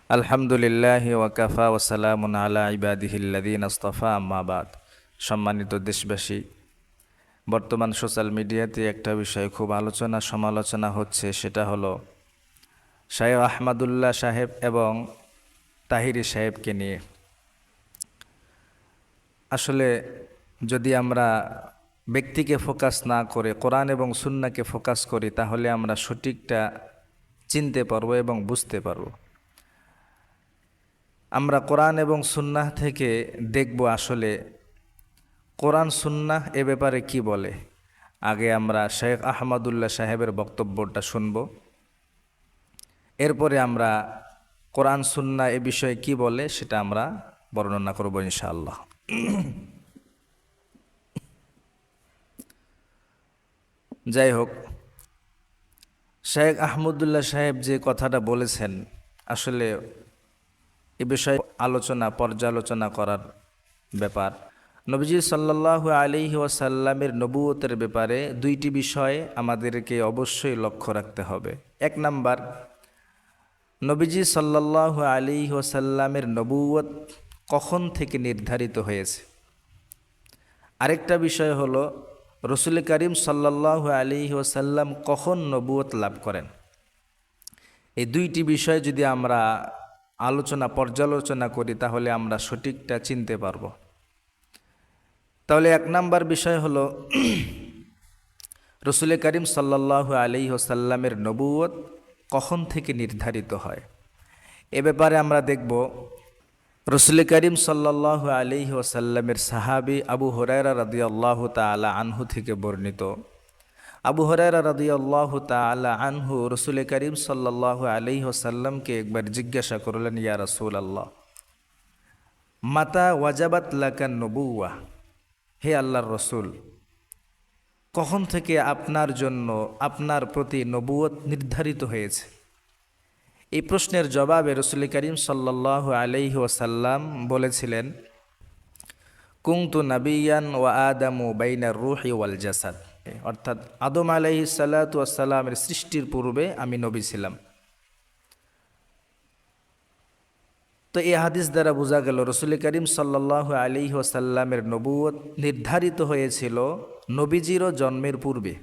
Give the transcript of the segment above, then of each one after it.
আলহামদুলিল্লাহি ওয়াকাফা ওয়াসালামুন আলা ইবাদিহিল্লাযীনা ইসতাফা আম্মা বাদ। সম্মানিত দেশবাসী, বর্তমান সোশ্যাল মিডিয়াতে একটা বিষয় খুব আলোচনা সমালোচনা হচ্ছে, সেটা হলো শাইখ আহমদুল্লাহ সাহেব এবং তাহিরি সাহেবকে নিয়ে। আসলে যদি আমরা ব্যক্তিকে ফোকাস না করে কোরআন এবং সুন্নাহকে ফোকাস করি, তাহলে আমরা সঠিকটা চিনতে পারবো এবং বুঝতে পারবো। আমরা কোরআন এবং সুন্নাহ থেকে দেখব আসলে কোরআন সুন্নাহ এ ব্যাপারে কি বলে। আগে আমরা শেখ আহমদুল্লাহ সাহেবের বক্তব্যটা শুনব, এরপরে আমরা কোরআন সুন্নাহ এ বিষয়ে কি বলে সেটা আমরা বর্ণনা করব ইনশাআল্লাহ। যাই হোক, শেখ আহমদুল্লাহ সাহেব যে কথাটা বলেছেন, আসলে এ বিষয়ে আলোচনা পর্যালোচনা করার ব্যাপার। নবীজি সাল্লাল্লাহু আলাইহি ওয়াসাল্লামের নবুয়তের ব্যাপারে দুইটি বিষয় আমাদেরকে অবশ্যই লক্ষ্য রাখতে হবে। এক নাম্বার, নবীজি সাল্লাল্লাহু আলাইহি ওয়াসাল্লামের নবুয়ত কখন থেকে নির্ধারিত হয়েছে। আরেকটা বিষয় হলো রসুল করিম সাল্লাল্লাহু আলাইহি ওয়াসাল্লাম কখন নবুয়ত লাভ করেন। এই দুইটি বিষয় যদি আমরা পর্যালোচনা করি, তাহলে আমরা সঠিকটা চিনতে পারবো। তাহলে এক নাম্বার বিষয় হলো রসুল করিম সাল্লাল্লাহু আলাইহি ওয়াসাল্লামের নবুয়ত কখন থেকে নির্ধারিত হয়। এ ব্যাপারে আমরা দেখব রসুল করিম সাল্লাল্লাহু আলাইহি ওয়াসাল্লামের সাহাবী আবু হুরায়রা রাদিয়াল্লাহু তাআলা আনহু থেকে বর্ণিত। আবু হুরায়রা রাদিয়াল্লাহু তাআলা আনহু রসুল করিম সাল্লাল্লাহু আলাইহি ওয়াসাল্লামকে একবার জিজ্ঞাসা করলেন, ইয়া রাসূলুল্লাহ, মাতা ওয়াজাবাত লাকা নবুওয়া, হে আল্লাহর রসুল, কখন থেকে আপনার জন্য আপনার প্রতি নবুয়ত নির্ধারিত হয়েছে। এই প্রশ্নের জবাবে রসুল করিম সাল্লাল্লাহু আলাইহি ওয়াসাল্লাম বলেছিলেন, কুনতু নাবিয়ান ওয়া আদামু বাইনার রূহি ওয়াল জাসাদ, অর্থাৎ আদম আলাইহিস সালাতু ওয়াস সালামের সৃষ্টির পূর্বে আমি নবী ছিলাম। তো এই হাদিস দ্বারা বোঝা গেল রসুল করিম সাল্লাল্লাহু আলাইহি ওয়াসাল্লামের নবুয়ত নির্ধারিত হয়েছিল নবীজিরও জন্মের পূর্বে।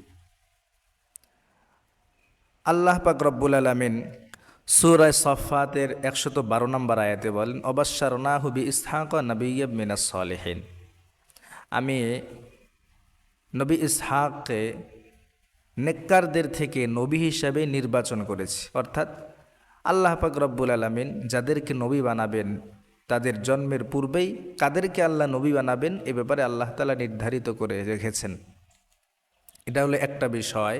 আল্লাহ পাক রব্বুল আলামিন সূরা সাফফাতের 112 নম্বর আয়াতে বলেন, অবাশশারনাহু বিইসহাক নাবিয়্যাম মিনাস সালিহিন, আমি নবী ইসহাককে নেককারদের থেকে নবী হিসাবে নির্বাচন করেছি। অর্থাৎ আল্লাহ পাক রব্বুল আলামিন যাদেরকে নবী বানাবেন তাদের জন্মের পূর্বেই কাদেরকে আল্লাহ নবী বানাবেন এ ব্যাপারে আল্লাহ তাআলা নির্ধারিত করে রেখেছেন। এটা হলো একটা বিষয়,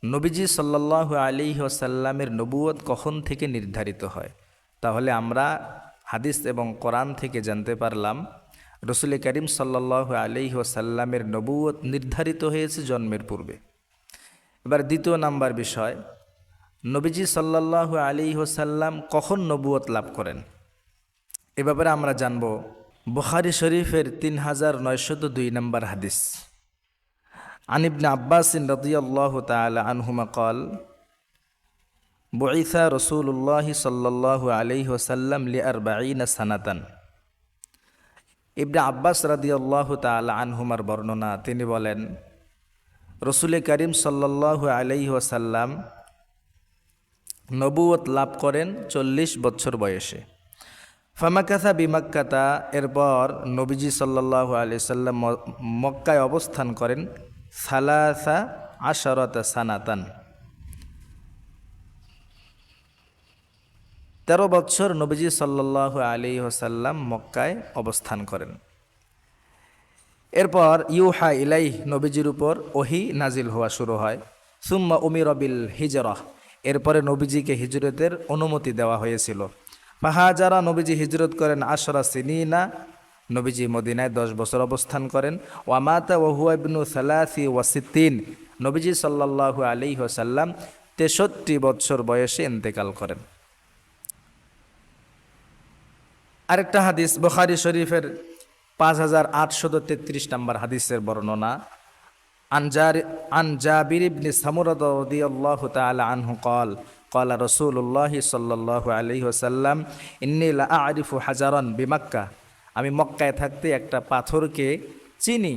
নবীজি সাল্লাল্লাহু আলাইহি ওয়াসাল্লামের নবুয়ত কখন থেকে নির্ধারিত হয়। তাহলে আমরা হাদিস এবং কোরআন থেকে জানতে পারলাম রসুল করিম সাল্লাল্লাহু আলাইহি ওয়াসাল্লামের নবুয়ত নির্ধারিত হয়েছে জন্মের পূর্বে। এবার দ্বিতীয় নাম্বার বিষয়, নবীজি সাল্লাল্লাহু আলাইহি ওয়াসাল্লাম কখন নবুয়ত লাভ করেন। এ ব্যাপারে আমরা জানব বুখারী শরীফের 3902 নম্বর হাদিস। আন ইবনে আব্বাস রাদিয়াল্লাহু তাআলা আনহুমা ক্বাল, বুইসা রাসূলুল্লাহ সাল্লাল্লাহু আলাইহি ওয়াসাল্লাম লি40 সানাতান। ইবনে আব্বাস রাদিয়াল্লাহু তাআলা আনহুমার বর্ণনা, তিনি বলেন রসুল করিম সাল্লাল্লাহু আলাইহি ওয়াসাল্লাম নবুয়ত লাভ করেন 40 বছর বয়সে। ফামাকাসা বিমাক্কাতা, এরপর নবীজি সাল্লাল্লাহু আলাইহি সাল্লাম মক্কায় অবস্থান করেন সালাসা আশারাতা সানাতান, 13 বছর নবীজি সাল্লাল্লাহু আলাইহি ওয়াসাল্লাম মক্কায় অবস্থান করেন। এরপর ইউহা ইলাইহ, নবীজির উপর ওহী নাজিল হওয়া শুরু হয়। সুম্মা উমিরা বিল হিজরাহ, এরপরে নবীজিকে হিজরতের অনুমতি দেওয়া হয়েছিল। ফাহাজারা, নবীজি হিজরত করেন 10 সিনিনা, নবীজি মদিনায় 10 বছর অবস্থান করেন। ওয়ামাতা ওয়াহুয়া ইবনু সালাসি ওয়াসিদ্দিন, নবীজি সাল্লাল্লাহু আলাইহি ওয়াসাল্লাম 63 বছর বয়সে ইন্তেকাল করেন। আরেকটা হাদিস বুখারী শরীফের 5833 নম্বর হাদিসের বর্ণনা। আন জাবির ইবনে সামুরা রাদিয়াল্লাহু তাআলা আনহু ক্বাল, ক্বালা রাসূলুল্লাহ সাল্লাল্লাহু আলাইহি ওয়াসাল্লাম ইন্নী লা আরিফু হাজারান বিমাক্কা, আমি মক্কায় থাকতে একটা পাথরকে চিনি।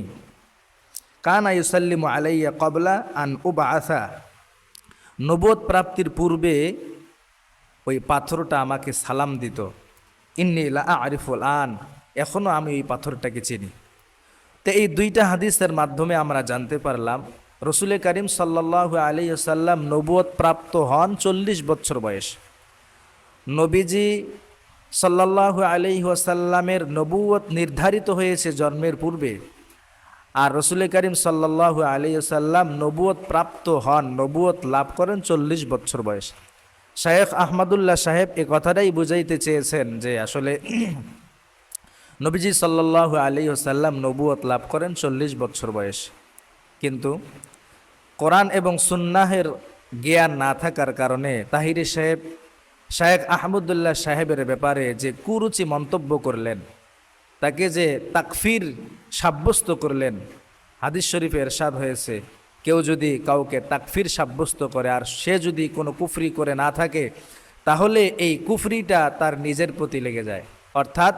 কানা ইউসাল্লিমু আলাইয়া ক্বাবলা আন উবআসা, নবুয়ত প্রাপ্তির পূর্বে ওই পাথরটা আমাকে সালাম দিত। ইন্নী লা আরিফুল আন, এখনও আমি ওই পাথরটাকে চিনি। তো এই দুইটা হাদিসের মাধ্যমে আমরা জানতে পারলাম রসুল করিম সাল্লাল্লাহু আলাইহি ওয়াসাল্লাম নবুয়ত প্রাপ্ত হন 40 বছর বয়স। নবীজি সাল্লাল্লাহু আলাইহি ওয়াসাল্লামের নবুয়ত নির্ধারিত হয়েছে জন্মের পূর্বে, আর রসুল করিম সাল্লাল্লাহু আলাইহি ওয়াসাল্লাম নবুয়ত প্রাপ্ত হন, নবুয়ত লাভ করেন 40 বছর বয়স। শায়েখ আহমদুল্লাহ সাহেব এ কথাটাই বুঝাইতে চেয়েছেন যে আসলে নবীজি সাল্লাল্লাহু আলাইহি ওয়াসাল্লাম নবুয়ত লাভ করেন 40 বছর বয়স, কিন্তু কোরআন এবং সুন্নাহের জ্ঞান না থাকার কারণে তাহিরি সাহেব শায়েখ আহমদুল্লাহ সাহেবের ব্যাপারে যে কুরুচি মন্তব্য করলেন, তাকে যে তাকফির সাব্যস্ত করলেন। হাদিস শরীফে ইরশাদ হয়েছে, কেউ যদি কাউকে তাকফির সাব্যস্ত করে আর সে যদি কোনো কুফরি করে না থাকে, তাহলে এই কুফরিটা তার নিজের প্রতি লেগে যায়। অর্থাৎ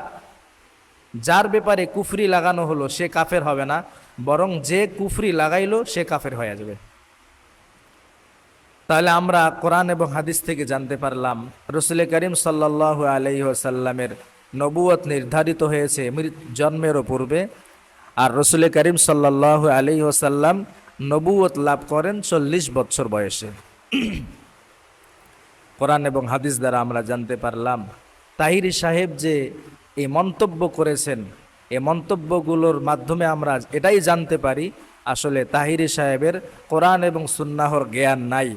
যার ব্যাপারে কুফরি লাগানো হলো সে কাফের হবে না, বরং যে কুফরি লাগাইলো সে কাফের হয়ে যাবে। তাহলে আমরা কোরআন এবং হাদিস থেকে জানতে পারলাম রসুল করিম সাল্লাল্লাহু আলাইহি ওয়াসাল্লামের নবুয়ত নির্ধারিত হয়েছে জন্মেরও পূর্বে, আর রসুল করিম সাল্লাল্লাহু আলাইহি ওয়াসাল্লাম নবুয়ত লাভ করেন 40 বছর বয়সে। কোরআন এবং হাদিস দ্বারা আমরা জানতে পারলাম তাহিরি সাহেব যে এই মন্তব্য করেছেন, এই মন্তব্যগুলোর মাধ্যমে আমরা এটাই জানতে পারি আসলে তাহিরি সাহেবের কোরআন এবং সুন্নাহর জ্ঞান নাই।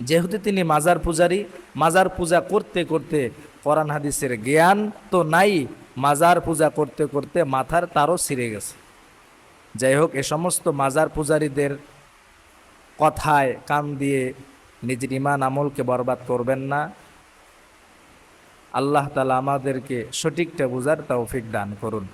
যেহেতু তিনি মাজার পূজারী, মাজার পূজা করতে করতে কোরআন হাদিসের জ্ঞান তো নাই, মাজার পূজা করতে করতে মাথার তারও ছিঁড়ে গেছে। যাই হোক, এ সমস্ত মাজার পূজারীদের কথায় কান দিয়ে নিজের ঈমান আমলকে বরবাদ করবেন না। আল্লাহ তাআলা আমাদেরকে সঠিকটা বুঝার তৌফিক দান করুন।